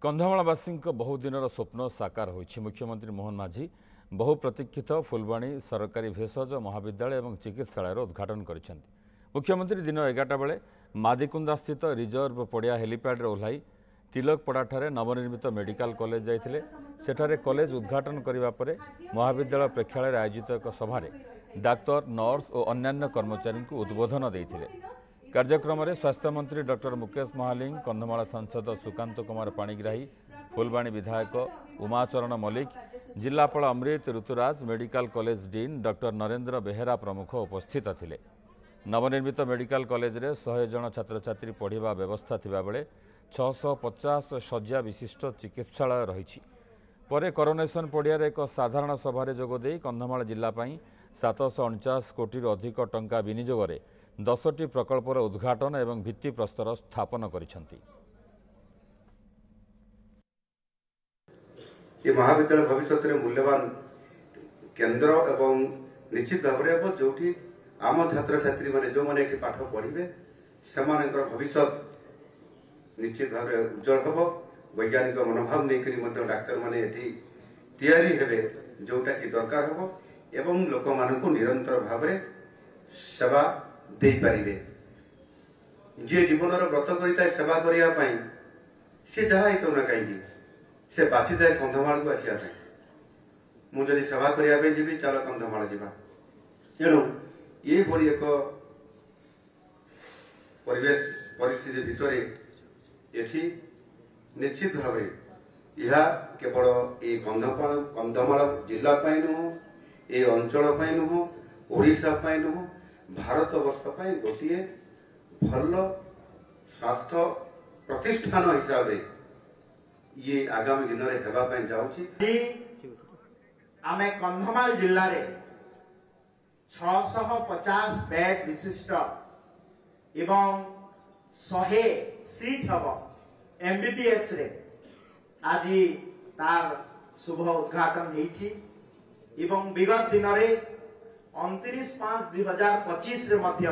कंधमालवासी बहुदिन स्वप्न साकार होइछि। मुख्यमंत्री मोहन माझी बहु प्रतीक्षित फुलवाणी सरकारी भेषज महाविद्यालय और चिकित्सालय उद्घाटन करिसेंति। मुख्यमंत्री दिन 11टा बेले मादिकुंदा स्थित रिजर्व पड़िया हेलीपैड ओह्लाई तिलकपड़ाठारे नवनिर्मित मेडिकल कॉलेज जाइथिले। सेठारे कॉलेज उद्घाटन करिबा परे महाविद्यालय प्रेक्षालय आयोजित एक सभारे डाक्तर नर्स और अन्यान्य कर्मचारी को उद्बोधन देइथिले। कार्यक्रम में स्वास्थ्य मंत्री डॉक्टर मुकेश महालिंग, कंधमाल सांसद सुकांत कुमार पाणिग्राही, फुलवाणी विधायक उमाचरण मल्लिक, जिलापाल Amrit Ruturaj, medical college dean doctor Narendra Behera प्रमुख उपस्थित थिले। नवनिर्मित मेडिकल कॉलेज रे 100 जन छात्र छात्री पढ़िबा व्यवस्था थिबा बेले 650 शज्या विशिष्ट चिकित्सालय रहिछि। परे करोनेशन पड़िया एक साधारण सभारे जोगदे कंधमाल जिला 749 कोटी अधिक टंका विनियोगरे 10टी प्रकल्पर उद्घाटन एवं भित्तिप्रस्तर स्थापन करिसेंति। ये महाविद्यालय भविष्य में मूल्यवान केंद्र एवं निश्चित भाव में जो आम छात्र छात्री माने जो माने पाठ पढ़े से भविष्य निश्चित भाव उज्जवल हम। वैज्ञानिक मनोभाव नहीं डाक्तर माने तैयारी हेबे जोटा कि दरकार हम एवं लोक मानक निरंतर भाव सेवा दे पारिबे। जे जीवन व्रत करता है सेवा करने सी जहाँ तो ना कहीं से बाची थाए कंधमाल को आसा। मुझे सेवा करने जी चल कंधमाल जा तेणु ये भली एक परिवेश परिस्थिति भितर ये निश्चित भाव यह केवल ये कंधमाल जिला नुह ये अंचल नुह ओडिशा नुह भारत वर्ष गोटे भल स्वास्थ्य प्रतिष्ठान हिसाब से ये आगामी दिन में होगापी जाऊँगी। आम कंधमाल जिले में 650 बेड विशिष्ट एवं 100 सीट हम एमबीबीएस रे आज तार शुभ उद्घाटन होइछि एवं विगत दिन में 29/5/2025 रे मध्य